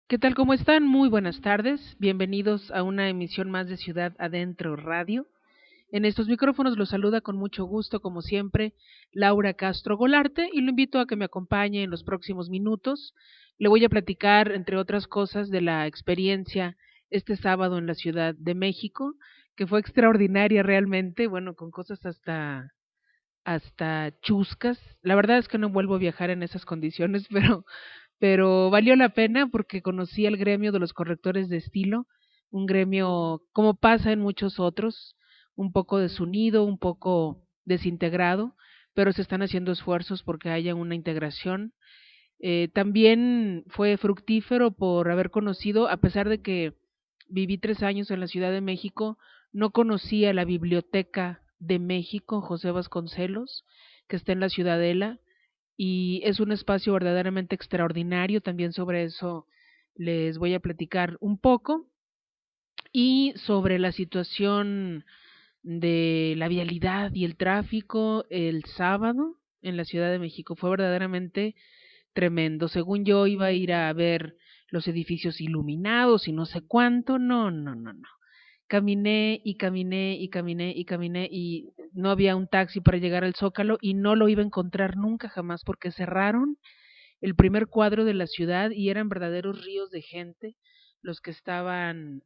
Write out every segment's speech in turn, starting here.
¿Qué tal? ¿Cómo están? Muy buenas tardes. Bienvenidos a una emisión más de Ciudad Adentro Radio. En estos micrófonos los saluda con mucho gusto, como siempre, Laura Castro Golarte y lo invito a que me acompañe en los próximos minutos. Le voy a platicar, entre otras cosas, de la experiencia este sábado en la Ciudad de México, que fue extraordinaria realmente, bueno, con cosas hasta chuscas. La verdad es que no vuelvo a viajar en esas condiciones, pero valió la pena porque conocí al gremio de los correctores de estilo, un gremio como pasa en muchos otros, un poco desunido, un poco desintegrado, pero se están haciendo esfuerzos porque haya una integración. También fue fructífero por haber conocido, a pesar de que viví 3 años en la Ciudad de México, no conocía la Biblioteca de México, José Vasconcelos, que está en la Ciudadela, y es un espacio verdaderamente extraordinario. También sobre eso les voy a platicar un poco y sobre la situación de la vialidad y el tráfico el sábado en la Ciudad de México. Fue verdaderamente tremendo. Según yo iba a ir a ver los edificios iluminados y no sé cuánto. No, no, no, no. Caminé y caminé y caminé y caminé y no había un taxi para llegar al Zócalo y no lo iba a encontrar nunca jamás porque cerraron el primer cuadro de la ciudad y eran verdaderos ríos de gente los que estaban,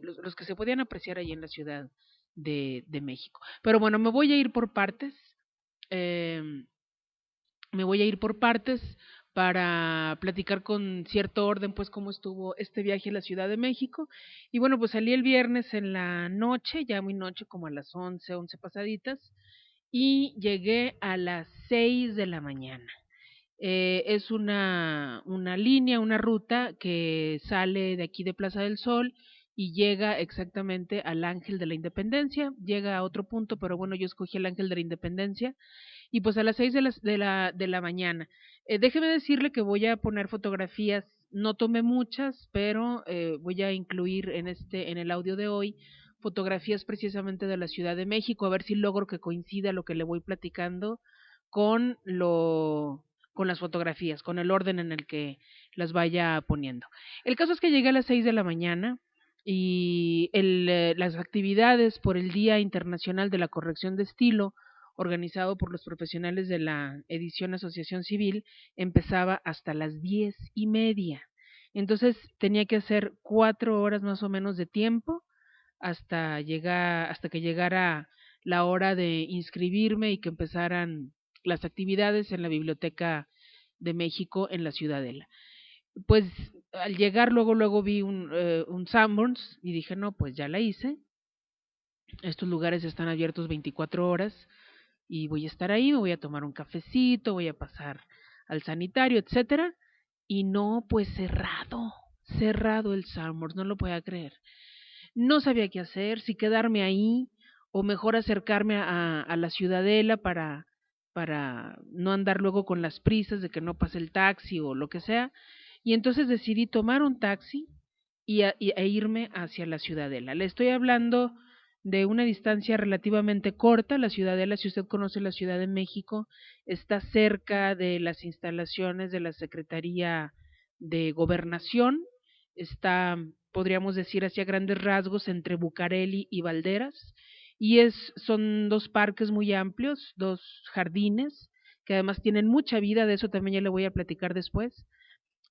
los que se podían apreciar allí en la Ciudad de México. Pero bueno, me voy a ir por partes. eh, Me voy a ir por partes para platicar con cierto orden, pues, cómo estuvo este viaje a la Ciudad de México. Y bueno, pues salí el viernes en la noche, ya muy noche, como a las 11 pasaditas, y llegué a las 6 de la mañana. Es una línea, una ruta que sale de aquí de Plaza del Sol y llega exactamente al Ángel de la Independencia, llega a otro punto, pero bueno, yo escogí el Ángel de la Independencia y pues a las 6 de la mañana. Déjeme decirle que voy a poner fotografías, no tomé muchas, pero voy a incluir en el audio de hoy, fotografías precisamente de la Ciudad de México, a ver si logro que coincida lo que le voy platicando con con las fotografías, con el orden en el que las vaya poniendo. El caso es que llegué a las 6 de la mañana y las actividades por el Día Internacional de la Corrección de Estilo, organizado por los profesionales de la edición Asociación Civil, empezaba hasta las 10:30. Entonces tenía que hacer 4 horas más o menos de tiempo hasta que llegara la hora de inscribirme y que empezaran las actividades en la Biblioteca de México en la Ciudadela. Pues al llegar luego vi un Sanborns y dije, no, pues ya la hice. Estos lugares están abiertos 24 horas y voy a estar ahí, me voy a tomar un cafecito, voy a pasar al sanitario, etcétera. Y no, pues cerrado el Sanborns, no lo podía creer. No sabía qué hacer, si quedarme ahí o mejor acercarme a la Ciudadela para no andar luego con las prisas de que no pase el taxi o lo que sea. Y entonces decidí tomar un taxi e irme hacia la Ciudadela. Le estoy hablando de una distancia relativamente corta. La Ciudadela, si usted conoce la Ciudad de México, está cerca de las instalaciones de la Secretaría de Gobernación. Está, podríamos decir, hacia grandes rasgos entre Bucareli y Valderas. Y son dos parques muy amplios, dos jardines, que además tienen mucha vida, de eso también ya le voy a platicar después.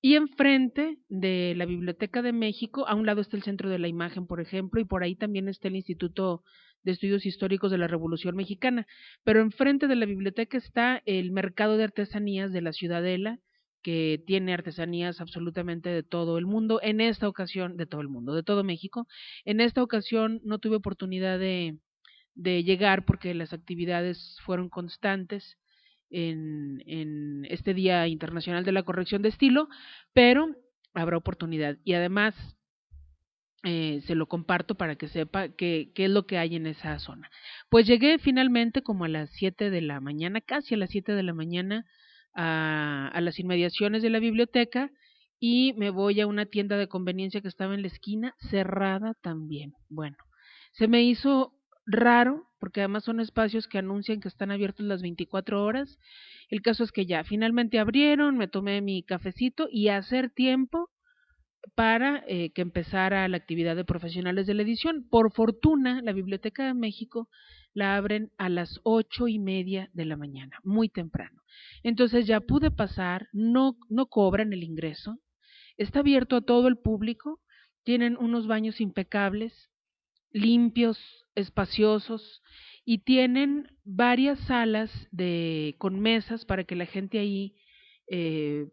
Y enfrente de la Biblioteca de México, a un lado está el Centro de la Imagen, por ejemplo, y por ahí también está el Instituto de Estudios Históricos de la Revolución Mexicana. Pero enfrente de la biblioteca está el Mercado de Artesanías de la Ciudadela, que tiene artesanías absolutamente de todo el mundo. En esta ocasión, de todo el mundo, de todo México. En esta ocasión no tuve oportunidad de llegar porque las actividades fueron constantes en este Día Internacional de la Corrección de Estilo, pero habrá oportunidad. Y además se lo comparto para que sepa qué es lo que hay en esa zona. Pues llegué finalmente como a las 7 de la mañana, casi a las 7 de la mañana, a las inmediaciones de la biblioteca y me voy a una tienda de conveniencia que estaba en la esquina, cerrada también. Bueno, se me hizo raro, porque además son espacios que anuncian que están abiertos las 24 horas. El caso es que ya finalmente abrieron, me tomé mi cafecito y a hacer tiempo para que empezara la actividad de profesionales de la edición. Por fortuna, la Biblioteca de México la abren a las 8:30 de la mañana, muy temprano. Entonces ya pude pasar, no cobran el ingreso, está abierto a todo el público, tienen unos baños impecables, limpios, espaciosos, y tienen varias salas con mesas para que la gente ahí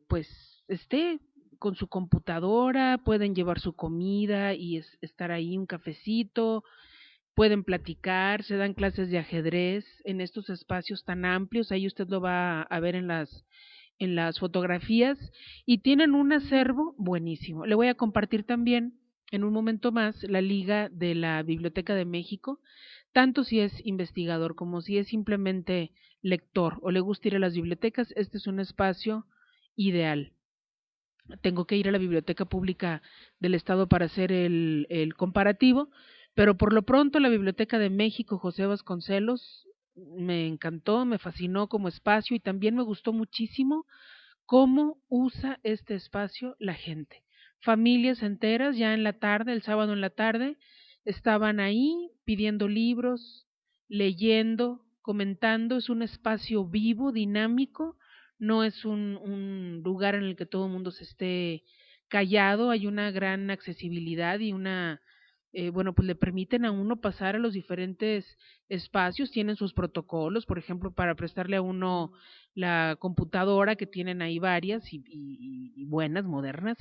pues esté con su computadora, pueden llevar su comida y estar ahí un cafecito, pueden platicar, se dan clases de ajedrez en estos espacios tan amplios, ahí usted lo va a ver en las fotografías, y tienen un acervo buenísimo. Le voy a compartir también en un momento más la liga de la Biblioteca de México, tanto si es investigador como si es simplemente lector o le gusta ir a las bibliotecas, este es un espacio ideal. Tengo que ir a la Biblioteca Pública del Estado para hacer el comparativo, pero por lo pronto la Biblioteca de México, José Vasconcelos, me encantó, me fascinó como espacio y también me gustó muchísimo cómo usa este espacio la gente. Familias enteras ya en la tarde, el sábado en la tarde, estaban ahí pidiendo libros, leyendo, comentando. Es un espacio vivo, dinámico, no es un lugar en el que todo el mundo se esté callado, hay una gran accesibilidad y bueno, pues le permiten a uno pasar a los diferentes espacios, tienen sus protocolos, por ejemplo, para prestarle a uno la computadora, que tienen ahí varias y buenas, modernas,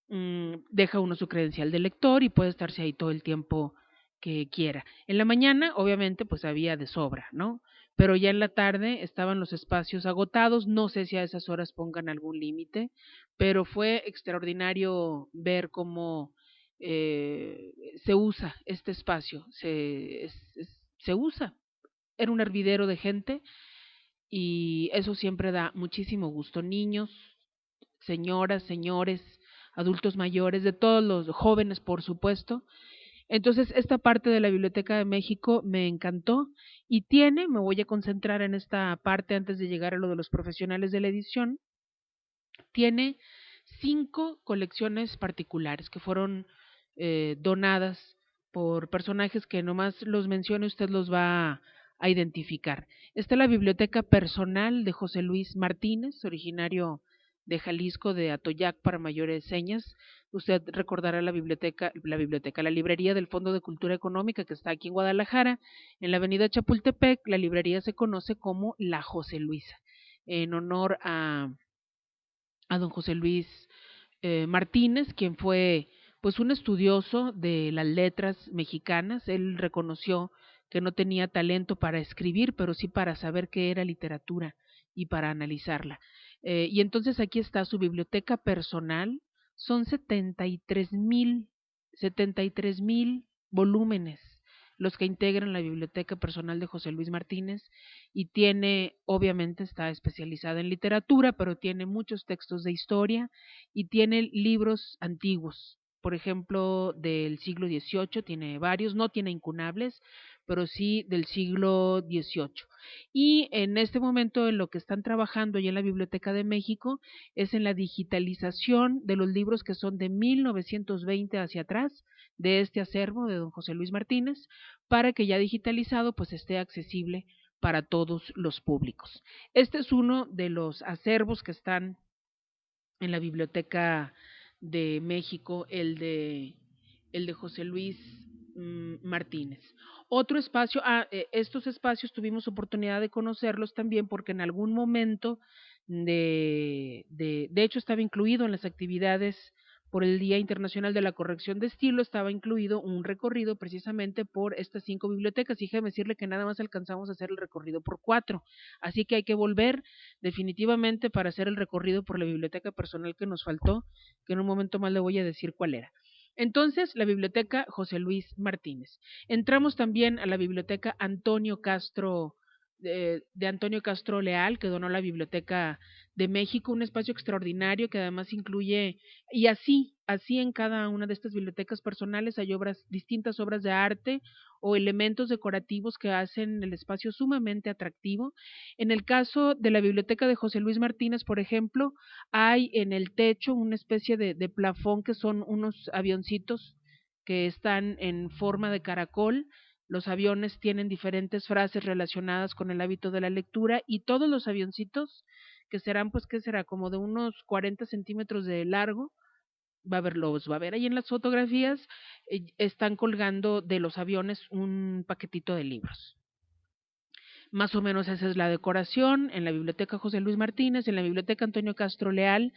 deja uno su credencial de lector y puede estarse ahí todo el tiempo que quiera. En la mañana, obviamente, pues había de sobra, ¿no? Pero ya en la tarde estaban los espacios agotados, no sé si a esas horas pongan algún límite, pero fue extraordinario ver cómo se usa este espacio, se usa. Era un hervidero de gente y eso siempre da muchísimo gusto. Niños, señoras, señores, adultos mayores, de todos los jóvenes, por supuesto. Entonces, esta parte de la Biblioteca de México me encantó y me voy a concentrar en esta parte antes de llegar a lo de los profesionales de la edición, tiene 5 colecciones particulares que fueron donadas por personajes que nomás los mencione, usted los va a identificar. Está la biblioteca personal de José Luis Martínez, originario de Jalisco, de Atoyac para mayores señas. Usted recordará la librería del Fondo de Cultura Económica que está aquí en Guadalajara, en la avenida Chapultepec. La librería se conoce como La José Luisa, en honor a don José Luis Martínez, quien fue pues un estudioso de las letras mexicanas. Él reconoció que no tenía talento para escribir, pero sí para saber qué era literatura y para analizarla. Y entonces aquí está su biblioteca personal, son 73,000 volúmenes los que integran la biblioteca personal de José Luis Martínez, y obviamente está especializada en literatura, pero tiene muchos textos de historia y tiene libros antiguos, por ejemplo, del siglo XVIII, tiene varios, no tiene incunables, pero sí del siglo XVIII. Y en este momento en lo que están trabajando ya en la Biblioteca de México es en la digitalización de los libros que son de 1920 hacia atrás, de este acervo de don José Luis Martínez, para que ya digitalizado pues esté accesible para todos los públicos. Este es uno de los acervos que están en la Biblioteca de México, el de José Luis Martínez. Otro espacio, estos espacios tuvimos oportunidad de conocerlos también porque en algún momento de hecho estaba incluido en las actividades por el Día Internacional de la Corrección de Estilo, estaba incluido un recorrido precisamente por estas 5 bibliotecas, y déjeme decirle que nada más alcanzamos a hacer el recorrido por 4, así que hay que volver definitivamente para hacer el recorrido por la biblioteca personal que nos faltó, que en un momento más le voy a decir cuál era. Entonces, la biblioteca José Luis Martínez. Entramos también a la biblioteca Antonio Castro de Antonio Castro Leal, que donó la Biblioteca de México, un espacio extraordinario que además incluye, y así en cada una de estas bibliotecas personales hay obras, distintas obras de arte o elementos decorativos que hacen el espacio sumamente atractivo. En el caso de la biblioteca de José Luis Martínez, por ejemplo, hay en el techo una especie de plafón que son unos avioncitos que están en forma de caracol. Los aviones tienen diferentes frases relacionadas con el hábito de la lectura y todos los avioncitos, que serán, pues, ¿qué será? Como de unos 40 centímetros de largo, los va a ver ahí en las fotografías, están colgando de los aviones un paquetito de libros. Más o menos esa es la decoración. En la biblioteca José Luis Martínez, en la biblioteca Antonio Castro Leal,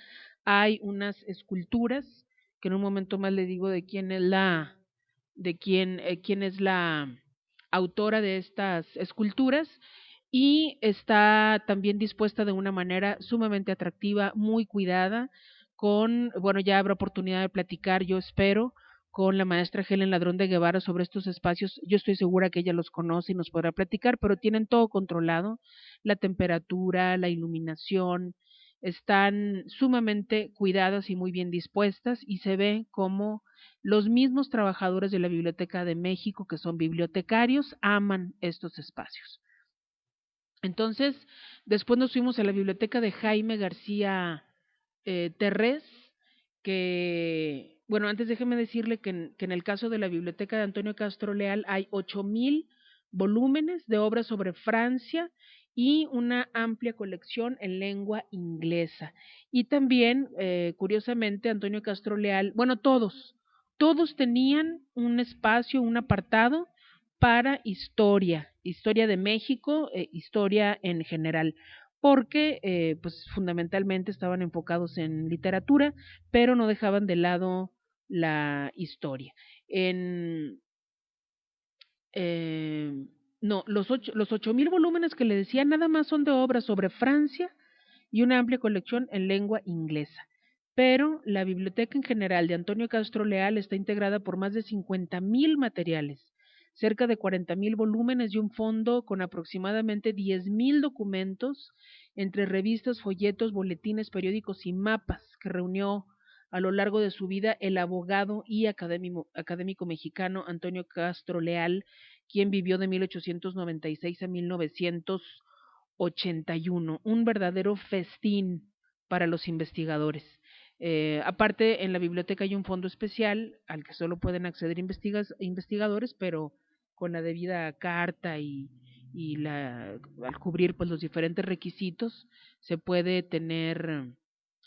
hay unas esculturas, que en un momento más le digo de quién es quién es la autora de estas esculturas, y está también dispuesta de una manera sumamente atractiva, muy cuidada, bueno, ya habrá oportunidad de platicar, yo espero, con la maestra Helen Ladrón de Guevara sobre estos espacios. Yo estoy segura que ella los conoce y nos podrá platicar, pero tienen todo controlado, la temperatura, la iluminación, están sumamente cuidadas y muy bien dispuestas, y se ve como los mismos trabajadores de la Biblioteca de México, que son bibliotecarios, aman estos espacios. Entonces, después nos fuimos a la biblioteca de Jaime García Terrés, que, bueno, antes déjeme decirle que en el caso de la biblioteca de Antonio Castro Leal hay 8,000 volúmenes de obras sobre Francia y una amplia colección en lengua inglesa. Y también, curiosamente, Antonio Castro Leal, bueno, todos tenían un espacio, un apartado para historia de México, historia en general, porque pues fundamentalmente estaban enfocados en literatura, pero no dejaban de lado la historia. En, eh, no, los 8,000 volúmenes que le decía nada más son de obras sobre Francia y una amplia colección en lengua inglesa. Pero la biblioteca en general de Antonio Castro Leal está integrada por más de 50,000 materiales, cerca de 40,000 volúmenes y un fondo con aproximadamente 10,000 documentos entre revistas, folletos, boletines, periódicos y mapas que reunió a lo largo de su vida el abogado y académico mexicano Antonio Castro Leal, quien vivió de 1896 a 1981, un verdadero festín para los investigadores. Aparte, en la biblioteca hay un fondo especial al que solo pueden acceder investigadores, pero con la debida carta al cubrir pues los diferentes requisitos se puede tener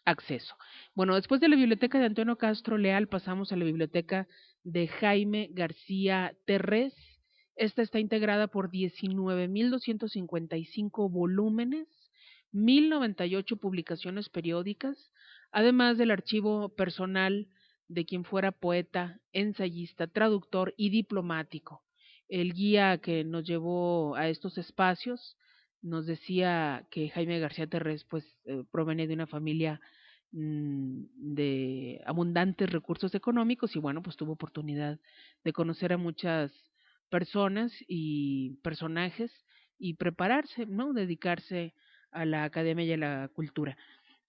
acceso. Bueno, después de la biblioteca de Antonio Castro Leal pasamos a la biblioteca de Jaime García Terrés. Esta está integrada por 19,255 volúmenes, 1,098 publicaciones periódicas, además del archivo personal de quien fuera poeta, ensayista, traductor y diplomático. El guía que nos llevó a estos espacios nos decía que Jaime García Terrés pues provenía de una familia de abundantes recursos económicos, y bueno, pues tuvo oportunidad de conocer a muchas personas y personajes y prepararse, ¿no? Dedicarse a la academia y a la cultura.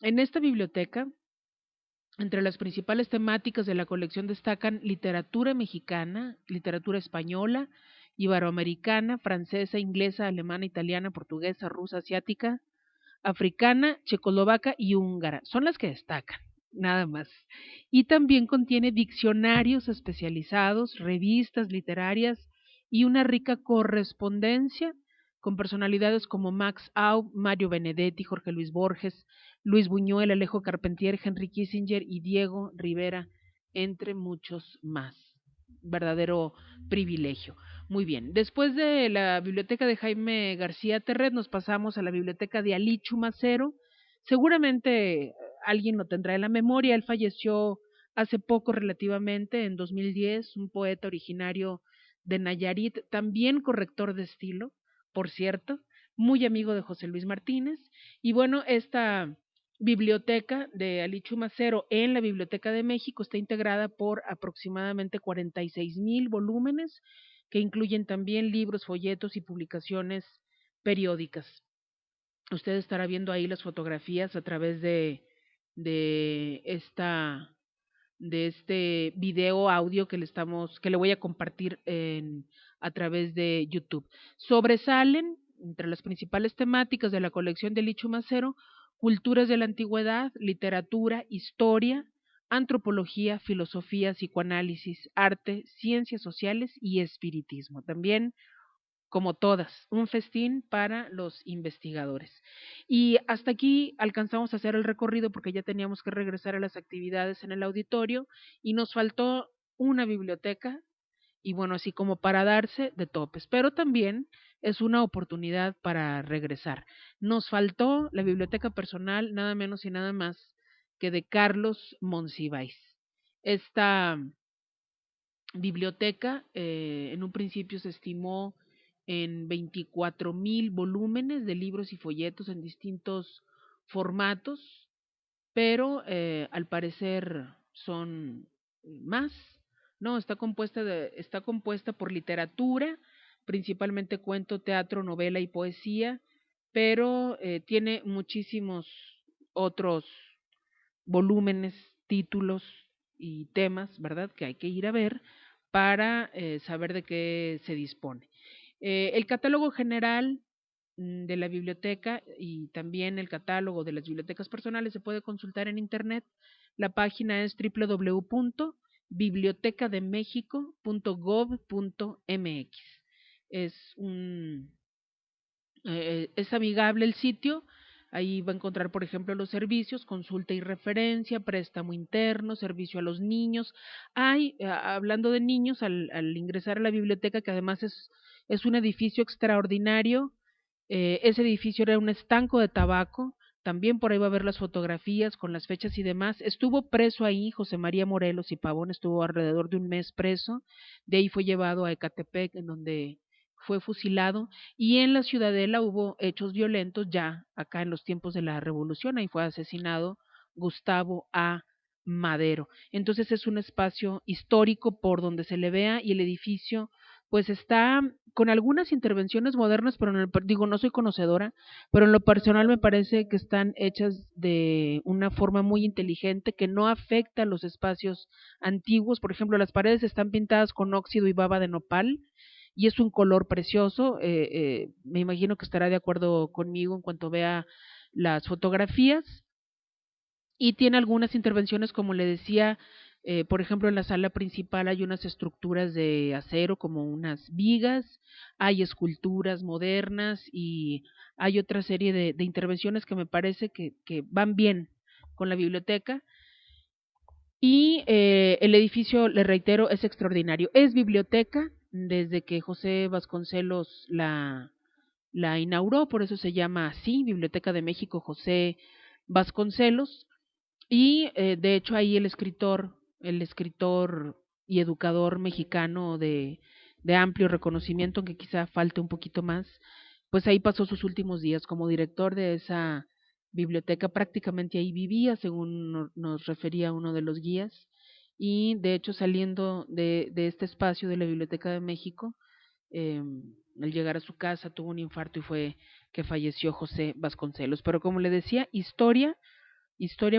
En esta biblioteca, entre las principales temáticas de la colección destacan literatura mexicana, literatura española, iberoamericana, francesa, inglesa, alemana, italiana, portuguesa, rusa, asiática, africana, checoslovaca y húngara. Son las que destacan, nada más. Y también contiene diccionarios especializados, revistas literarias y una rica correspondencia con personalidades como Max Aub, Mario Benedetti, Jorge Luis Borges, Luis Buñuel, Alejo Carpentier, Henry Kissinger y Diego Rivera, entre muchos más. Verdadero privilegio. Muy bien, después de la biblioteca de Jaime García Terret nos pasamos a la biblioteca de Alí Chumacero. Seguramente alguien lo tendrá en la memoria, él falleció hace poco relativamente, en 2010, un poeta originario de Nayarit, también corrector de estilo, por cierto, muy amigo de José Luis Martínez. Y bueno, esta biblioteca de Alí Chumacero en la Biblioteca de México está integrada por aproximadamente 46,000 volúmenes que incluyen también libros, folletos y publicaciones periódicas. Usted estará viendo ahí las fotografías a través de de este video audio que le voy a compartir a través de YouTube. Sobresalen entre las principales temáticas de la colección de Lichu Macero, culturas de la antigüedad, literatura, historia, antropología, filosofía, psicoanálisis, arte, ciencias sociales y espiritismo. También, como todas, un festín para los investigadores. Y hasta aquí alcanzamos a hacer el recorrido porque ya teníamos que regresar a las actividades en el auditorio y nos faltó una biblioteca y bueno, así como para darse de topes, pero también es una oportunidad para regresar. Nos faltó la biblioteca personal, nada menos y nada más que de Carlos Monsiváis. Esta biblioteca en un principio se estimó en 24,000 volúmenes de libros y folletos en distintos formatos, pero al parecer son más. No, está compuesta por literatura, principalmente cuento, teatro, novela y poesía, pero tiene muchísimos otros volúmenes, títulos y temas, ¿verdad? Que hay que ir a ver para saber de qué se dispone. El catálogo general de la biblioteca y también el catálogo de las bibliotecas personales se puede consultar en internet. La página es www.bibliotecademexico.gov.mx. Es amigable el sitio. Ahí va a encontrar, por ejemplo, los servicios, consulta y referencia, préstamo interno, servicio a los niños. Hablando de niños, al ingresar a la biblioteca, que además es un edificio extraordinario, ese edificio era un estanco de tabaco, también por ahí va a ver las fotografías con las fechas y demás. Estuvo preso ahí José María Morelos y Pavón, estuvo alrededor de un mes preso, de ahí fue llevado a Ecatepec, en donde fue fusilado, y en la Ciudadela hubo hechos violentos ya acá en los tiempos de la Revolución, ahí fue asesinado Gustavo A. Madero. Entonces es un espacio histórico por donde se le vea y el edificio pues está con algunas intervenciones modernas, pero digo, no soy conocedora, pero en lo personal me parece que están hechas de una forma muy inteligente que no afecta a los espacios antiguos. Por ejemplo, las paredes están pintadas con óxido y baba de nopal y es un color precioso. Me imagino que estará de acuerdo conmigo en cuanto vea las fotografías y tiene algunas intervenciones, como le decía, por ejemplo, en la sala principal hay unas estructuras de acero como unas vigas, hay esculturas modernas y hay otra serie de intervenciones que me parece que van bien con la biblioteca. Y el edificio, le reitero, es extraordinario. Es biblioteca desde que José Vasconcelos la inauguró, por eso se llama así, Biblioteca de México José Vasconcelos. Y de hecho ahí el escritor y educador mexicano de amplio reconocimiento, aunque quizá falte un poquito más, pues ahí pasó sus últimos días como director de esa biblioteca, prácticamente ahí vivía, según nos refería uno de los guías, y de hecho saliendo de este espacio de la Biblioteca de México, al llegar a su casa tuvo un infarto y fue que falleció José Vasconcelos. Pero como le decía, historia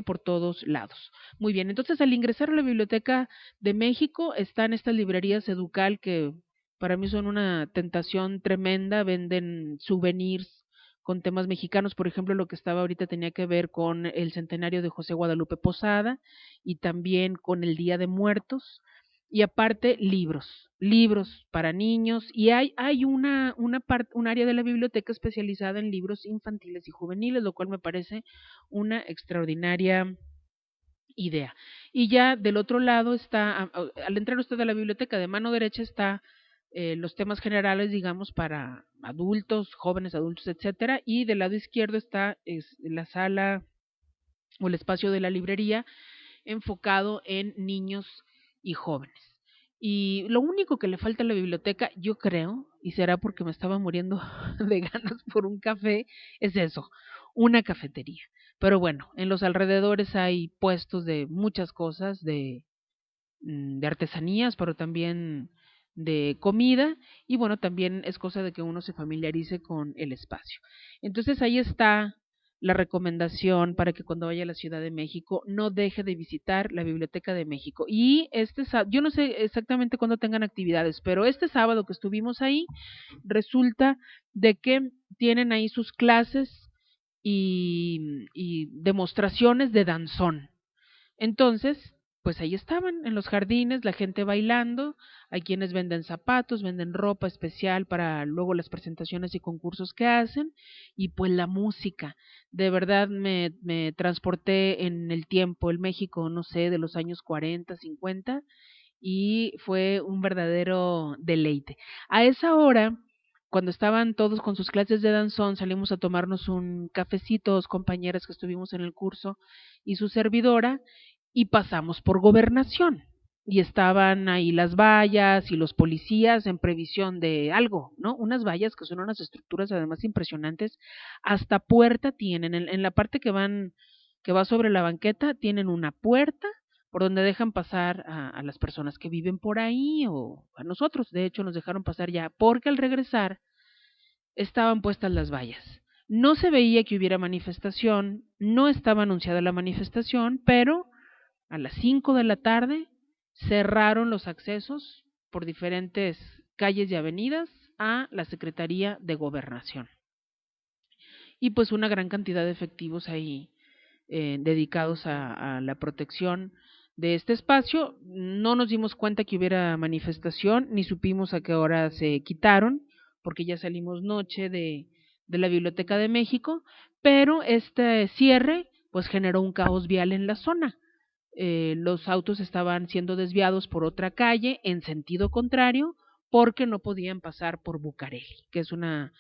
por todos lados. Muy bien, entonces al ingresar a la Biblioteca de México están estas librerías Educal que para mí son una tentación tremenda, venden souvenirs con temas mexicanos, por ejemplo, lo que estaba ahorita tenía que ver con el centenario de José Guadalupe Posada y también con el Día de Muertos y aparte libros para niños y hay un área de la biblioteca especializada en libros infantiles y juveniles, lo cual me parece una extraordinaria idea. Y ya del otro lado está, al entrar usted a la biblioteca, de mano derecha está los temas generales, digamos, para adultos, jóvenes adultos, etcétera, y del lado izquierdo está la sala o el espacio de la librería enfocado en niños y jóvenes. Y lo único que le falta a la biblioteca, yo creo, y será porque me estaba muriendo de ganas por un café, es eso, una cafetería. Pero bueno, en los alrededores hay puestos de muchas cosas, de artesanías, pero también de comida, y bueno, también es cosa de que uno se familiarice con el espacio. Entonces ahí está la recomendación para que cuando vaya a la Ciudad de México no deje de visitar la Biblioteca de México. Y yo no sé exactamente cuándo tengan actividades, pero este sábado que estuvimos ahí, resulta de que tienen ahí sus clases y demostraciones de danzón. Entonces, pues ahí estaban en los jardines, la gente bailando, hay quienes venden zapatos, venden ropa especial para luego las presentaciones y concursos que hacen, y pues la música. De verdad me transporté en el tiempo, el México, no sé, de los años 40, 50, y fue un verdadero deleite. A esa hora, cuando estaban todos con sus clases de danzón, salimos a tomarnos un cafecito, dos compañeras que estuvimos en el curso y su servidora, y pasamos por Gobernación. Y estaban ahí las vallas y los policías en previsión de algo, ¿no? Unas vallas que son unas estructuras además impresionantes, hasta puerta tienen, en la parte que va sobre la banqueta, tienen una puerta por donde dejan pasar a las personas que viven por ahí o a nosotros. De hecho, nos dejaron pasar ya, porque al regresar estaban puestas las vallas. No se veía que hubiera manifestación, no estaba anunciada la manifestación, pero a las 5 de la tarde cerraron los accesos por diferentes calles y avenidas a la Secretaría de Gobernación. Y pues una gran cantidad de efectivos ahí dedicados a la protección de este espacio. No nos dimos cuenta que hubiera manifestación, ni supimos a qué hora se quitaron, porque ya salimos noche de la Biblioteca de México, pero este cierre pues generó un caos vial en la zona. Los autos estaban siendo desviados por otra calle en sentido contrario porque no podían pasar por Bucareli, que es una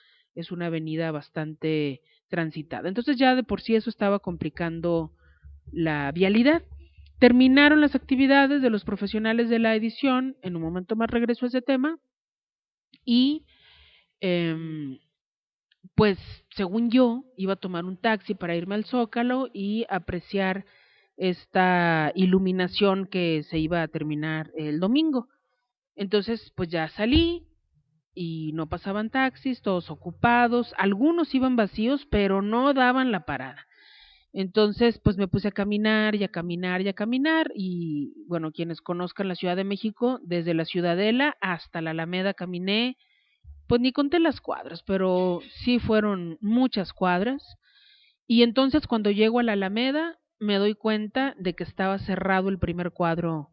avenida bastante transitada. Entonces ya de por sí eso estaba complicando la vialidad. Terminaron las actividades de los profesionales de la edición, en un momento más regreso a ese tema, y eh, pues según yo iba a tomar un taxi para irme al Zócalo y apreciar esta iluminación que se iba a terminar el domingo. Entonces, pues ya salí y no pasaban taxis, todos ocupados, algunos iban vacíos, pero no daban la parada. Entonces, pues me puse a caminar y a caminar y a caminar y bueno, quienes conozcan la Ciudad de México, desde la Ciudadela hasta la Alameda caminé, pues ni conté las cuadras, pero sí fueron muchas cuadras. Y entonces cuando llego a la Alameda me doy cuenta de que estaba cerrado el primer cuadro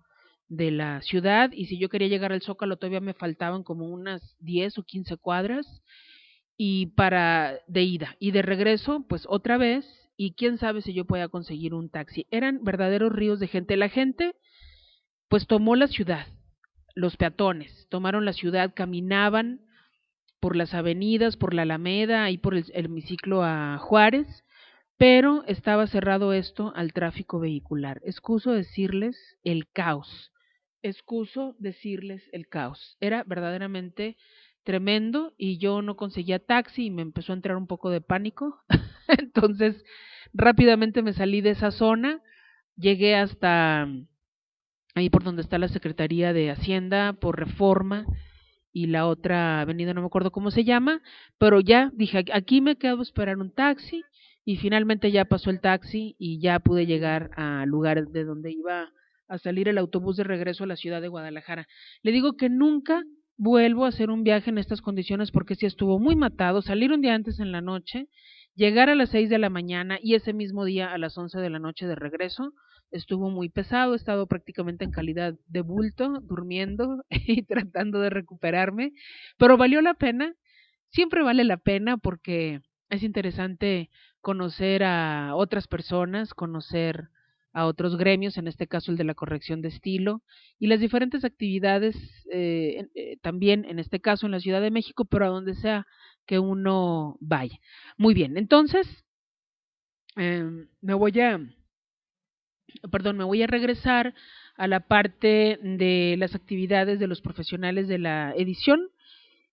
de la ciudad, y si yo quería llegar al Zócalo todavía me faltaban como unas 10 o 15 cuadras y para de ida y de regreso pues otra vez, y quién sabe si yo podía conseguir un taxi. Eran verdaderos ríos de gente. La gente pues tomó la ciudad, los peatones tomaron la ciudad, caminaban por las avenidas, por la Alameda, ahí por el hemiciclo a Juárez, pero estaba cerrado esto al tráfico vehicular. Excuso decirles el caos. Excuso decirles el caos. Era verdaderamente tremendo y yo no conseguía taxi y me empezó a entrar un poco de pánico. Entonces, rápidamente me salí de esa zona, llegué hasta ahí por donde está la Secretaría de Hacienda, por Reforma, y la otra avenida no me acuerdo cómo se llama, pero ya dije, aquí me quedo a esperar un taxi, y finalmente ya pasó el taxi y ya pude llegar al lugar de donde iba a salir el autobús de regreso a la ciudad de Guadalajara. Le digo que nunca vuelvo a hacer un viaje en estas condiciones porque sí estuvo muy matado, salir un día antes en la noche, llegar a las 6 de la mañana y ese mismo día a las 11 de la noche de regreso. Estuvo muy pesado, he estado prácticamente en calidad de bulto, durmiendo y tratando de recuperarme, pero valió la pena, siempre vale la pena porque es interesante conocer a otras personas, conocer a otros gremios, en este caso el de la corrección de estilo, y las diferentes actividades, también en este caso en la Ciudad de México, pero a donde sea que uno vaya. Muy bien, entonces me voy a me voy a regresar a la parte de las actividades de los profesionales de la edición,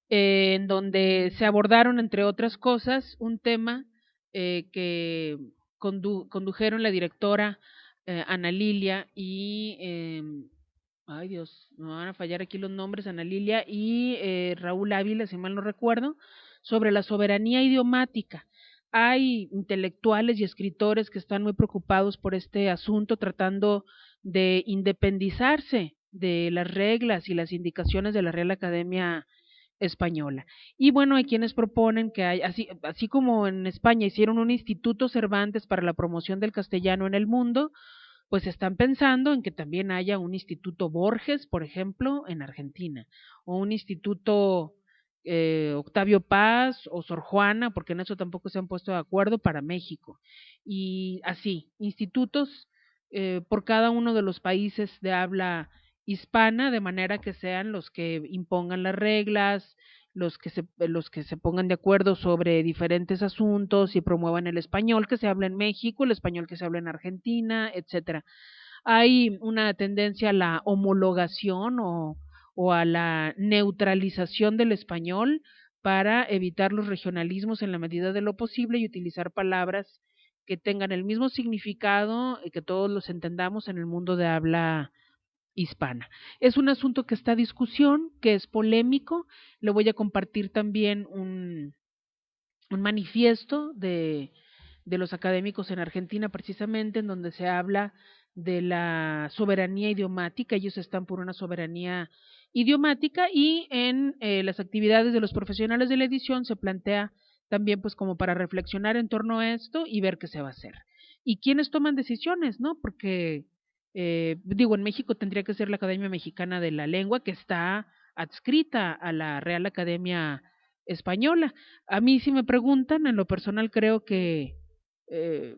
en donde se abordaron, entre otras cosas, un tema que condujeron la directora Ana Lilia y Ay Dios, me van a fallar aquí los nombres, Ana Lilia y Raúl Ávila, si mal no recuerdo, sobre la soberanía idiomática. Hay intelectuales y escritores que están muy preocupados por este asunto, tratando de independizarse de las reglas y las indicaciones de la Real Academia Española. Y bueno, hay quienes proponen que hay, así como en España hicieron un Instituto Cervantes para la promoción del castellano en el mundo, pues están pensando en que también haya un Instituto Borges, por ejemplo, en Argentina, o un Instituto Octavio Paz o Sor Juana, porque en eso tampoco se han puesto de acuerdo para México. Y así, institutos por cada uno de los países de habla hispana, de manera que sean los que impongan las reglas, los que se pongan de acuerdo sobre diferentes asuntos y promuevan el español que se habla en México, el español que se habla en Argentina, etcétera. Hay una tendencia a la homologación o a la neutralización del español para evitar los regionalismos en la medida de lo posible y utilizar palabras que tengan el mismo significado y que todos los entendamos en el mundo de habla hispana. Es un asunto que está a discusión, que es polémico. Le voy a compartir también un manifiesto de los académicos en Argentina, precisamente, en donde se habla de la soberanía idiomática. Ellos están por una soberanía idiomática y en las actividades de los profesionales de la edición se plantea también pues como para reflexionar en torno a esto y ver qué se va a hacer. Y quiénes toman decisiones, ¿no? Porque digo, en México tendría que ser la Academia Mexicana de la Lengua, que está adscrita a la Real Academia Española. A mí si me preguntan, en lo personal creo que, eh,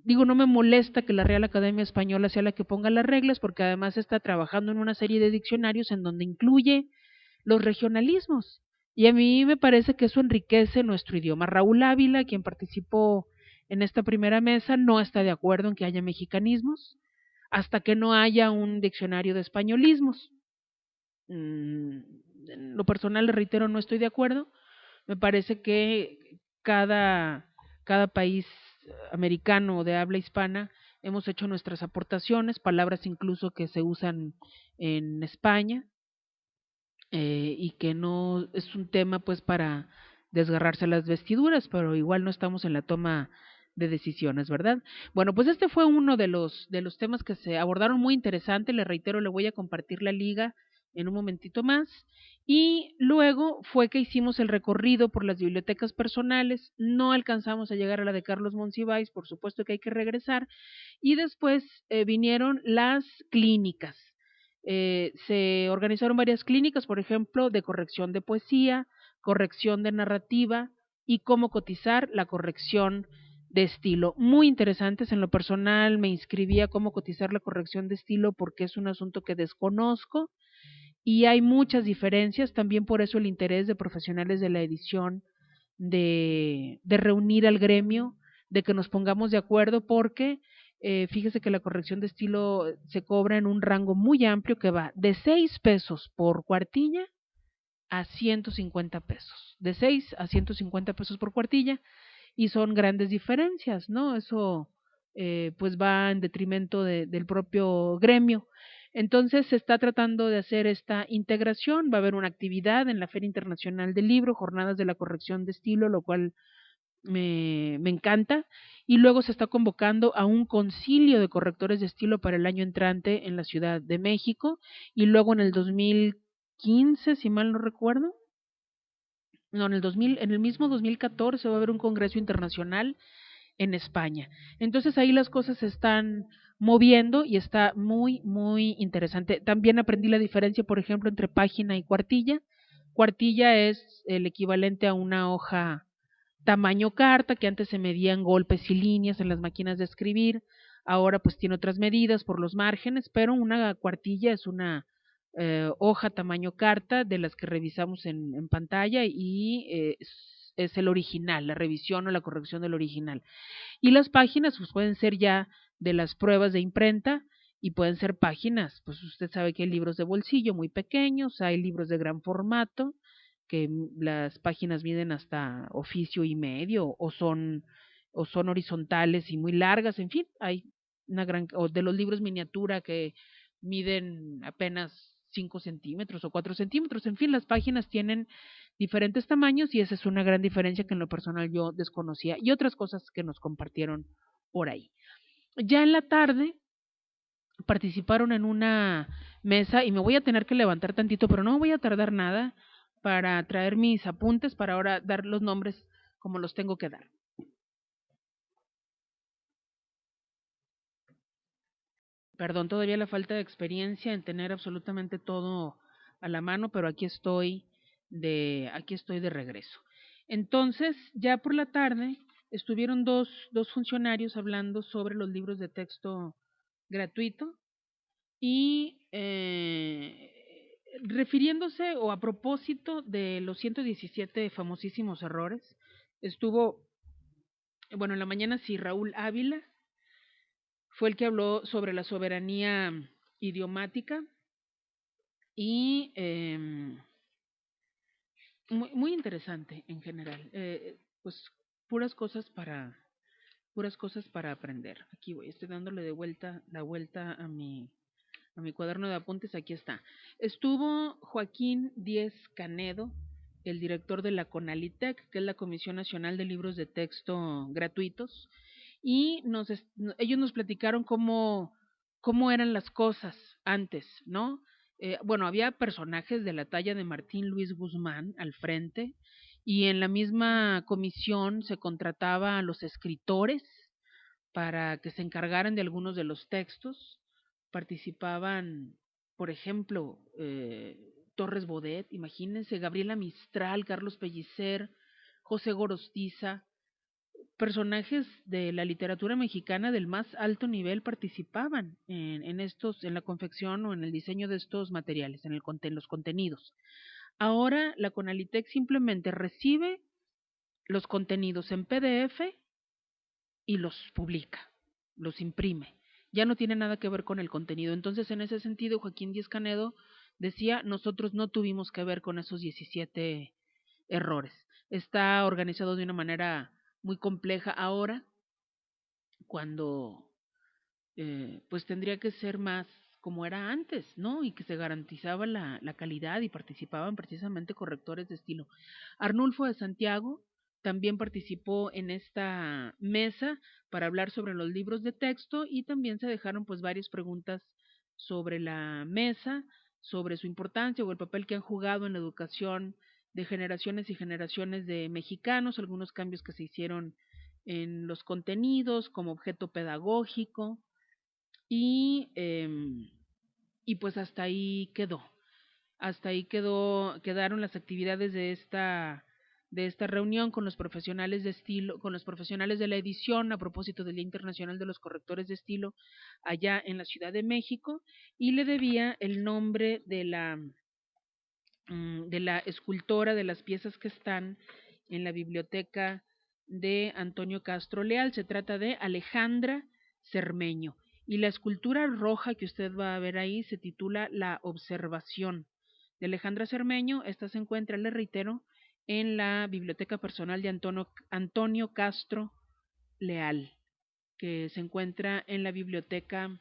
digo, no me molesta que la Real Academia Española sea la que ponga las reglas, porque además está trabajando en una serie de diccionarios en donde incluye los regionalismos. Y a mí me parece que eso enriquece nuestro idioma. Raúl Ávila, quien participó en esta primera mesa, no está de acuerdo en que haya mexicanismos hasta que no haya un diccionario de españolismos. En lo personal, le reitero, no estoy de acuerdo. Me parece que cada, cada país americano de habla hispana hemos hecho nuestras aportaciones, palabras incluso que se usan en España, y que no es un tema pues para desgarrarse las vestiduras, pero igual no estamos en la toma de decisiones, ¿verdad? Bueno, pues este fue uno de los temas que se abordaron muy interesante, le reitero, le voy a compartir la liga en un momentito más. Y luego fue que hicimos el recorrido por las bibliotecas personales, no alcanzamos a llegar a la de Carlos Monsiváis, por supuesto que hay que regresar, y después vinieron las clínicas. Se organizaron varias clínicas, por ejemplo, de corrección de poesía, corrección de narrativa y cómo cotizar la corrección de estilo. Muy interesantes. En lo personal me inscribí a cómo cotizar la corrección de estilo porque es un asunto que desconozco y hay muchas diferencias. También por eso el interés de profesionales de la edición de reunir al gremio, de que nos pongamos de acuerdo, porque fíjese que la corrección de estilo se cobra en un rango muy amplio que va de 6 pesos por cuartilla a 150 pesos, de 6 a 150 pesos por cuartilla, y son grandes diferencias, ¿no? Eso pues va en detrimento del propio gremio. Entonces se está tratando de hacer esta integración, va a haber una actividad en la Feria Internacional del Libro, jornadas de la corrección de estilo, lo cual me encanta, y luego se está convocando a un concilio de correctores de estilo para el año entrante en la Ciudad de México, y luego en el 2015, si mal no recuerdo, no, en el 2000, en el mismo 2014 va a haber un congreso internacional en España. Entonces ahí las cosas se están moviendo y está muy, muy interesante. También aprendí la diferencia, por ejemplo, entre página y cuartilla. Cuartilla es el equivalente a una hoja tamaño carta, que antes se medían golpes y líneas en las máquinas de escribir, ahora pues tiene otras medidas por los márgenes, pero una cuartilla es una hoja tamaño carta de las que revisamos en pantalla y es el original, la revisión o la corrección del original. Y las páginas pues pueden ser ya de las pruebas de imprenta y pueden ser páginas, pues usted sabe que hay libros de bolsillo muy pequeños, hay libros de gran formato, que las páginas miden hasta oficio y medio o son horizontales y muy largas, en fin, hay una gran o de los libros miniatura que miden apenas 5 centímetros o 4 centímetros. En fin, las páginas tienen diferentes tamaños y esa es una gran diferencia que en lo personal yo desconocía y otras cosas que nos compartieron por ahí. Ya en la tarde participaron en una mesa y me voy a tener que levantar tantito, pero no voy a tardar nada para traer mis apuntes para ahora dar los nombres como los tengo que dar. Perdón, todavía la falta de experiencia en tener absolutamente todo a la mano, pero aquí estoy de regreso. Entonces, ya por la tarde estuvieron dos funcionarios hablando sobre los libros de texto gratuito y refiriéndose o a propósito de los 117 famosísimos errores, estuvo, bueno, en la mañana sí, Raúl Ávila fue el que habló sobre la soberanía idiomática y muy interesante en general. Pues puras cosas puras cosas para aprender. Aquí voy, estoy dándole la vuelta a mi cuaderno de apuntes, aquí está. Estuvo Joaquín Díez Canedo, el director de la CONALITEC, que es la Comisión Nacional de Libros de Texto Gratuitos, y ellos nos platicaron cómo eran las cosas antes, ¿no? Bueno, había personajes de la talla de Martín Luis Guzmán al frente, y en la misma comisión se contrataba a los escritores para que se encargaran de algunos de los textos. Participaban, por ejemplo, Torres Bodet, imagínense, Gabriela Mistral, Carlos Pellicer, José Gorostiza, personajes de la literatura mexicana del más alto nivel participaban en la confección o en el diseño de estos materiales, en los contenidos. Ahora la Conalitec simplemente recibe los contenidos en PDF y los publica, los imprime. Ya no tiene nada que ver con el contenido. Entonces, en ese sentido, Joaquín Díez Canedo decía, nosotros no tuvimos que ver con esos 17 errores. Está organizado de una manera muy compleja ahora, cuando pues tendría que ser más como era antes, ¿no? Y que se garantizaba la calidad y participaban precisamente correctores de estilo. Arnulfo de Santiago también participó en esta mesa para hablar sobre los libros de texto y también se dejaron pues varias preguntas sobre la mesa, sobre su importancia o el papel que han jugado en la educación de generaciones y generaciones de mexicanos, algunos cambios que se hicieron en los contenidos como objeto pedagógico, y, y pues hasta ahí quedó. Quedaron las actividades de esta reunión con los profesionales de estilo, con los profesionales de la edición a propósito del Día Internacional de los Correctores de Estilo allá en la Ciudad de México, y le debía el nombre de la escultora de las piezas que están en la biblioteca de Antonio Castro Leal. Se trata de Alejandra Cermeño. Y la escultura roja que usted va a ver ahí se titula La Observación, de Alejandra Cermeño. Esta se encuentra, le reitero, en la biblioteca personal de Antonio Castro Leal, que se encuentra en la Biblioteca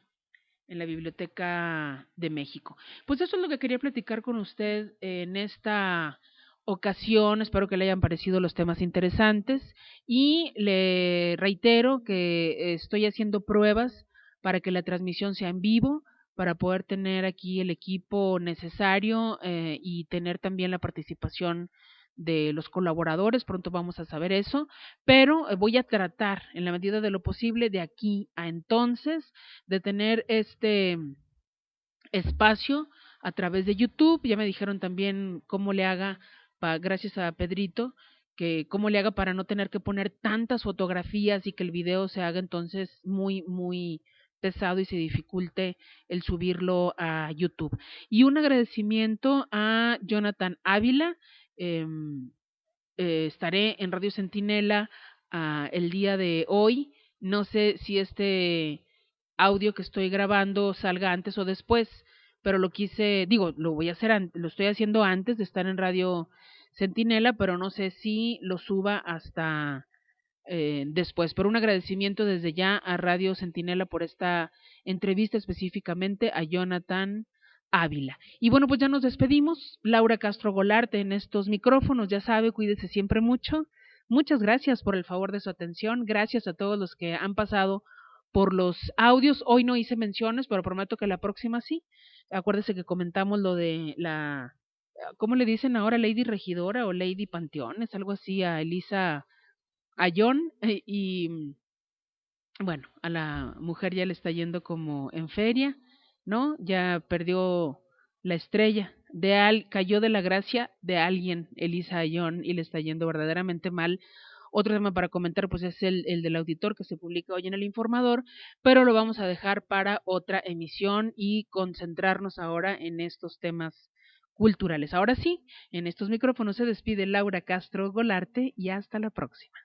de México. Pues eso es lo que quería platicar con usted en esta ocasión. Espero que le hayan parecido los temas interesantes y le reitero que estoy haciendo pruebas para que la transmisión sea en vivo, para poder tener aquí el equipo necesario y tener también la participación de los colaboradores. Pronto vamos a saber eso, pero voy a tratar en la medida de lo posible de aquí a entonces de tener este espacio a través de YouTube. Ya me dijeron también cómo le haga, gracias a Pedrito, que cómo le haga para no tener que poner tantas fotografías y que el video se haga entonces muy pesado y se dificulte el subirlo a YouTube. Y un agradecimiento a Jonathan Ávila. eh, Estaré en Radio Centinela el día de hoy. No sé si este audio que estoy grabando salga antes o después, pero lo voy a hacer, lo estoy haciendo antes de estar en Radio Centinela, pero no sé si lo suba después. Pero un agradecimiento desde ya a Radio Centinela por esta entrevista, específicamente a Jonathan Ávila. Y bueno, pues ya nos despedimos. Laura Castro Golarte en estos micrófonos, ya sabe, cuídese siempre mucho. Muchas gracias por el favor de su atención. Gracias a todos los que han pasado por los audios. Hoy no hice menciones, pero prometo que la próxima sí. Acuérdese que comentamos lo de la, ¿cómo le dicen ahora? Lady Regidora o Lady Panteones, algo así, a Elisa Ayón, y bueno, a la mujer ya le está yendo como en feria, ¿no? Ya perdió la estrella, cayó de la gracia de alguien, Elisa Ayón, y le está yendo verdaderamente mal. Otro tema para comentar, pues es el del auditor que se publica hoy en el Informador, pero lo vamos a dejar para otra emisión y concentrarnos ahora en estos temas culturales. Ahora sí, en estos micrófonos se despide Laura Castro Golarte y hasta la próxima.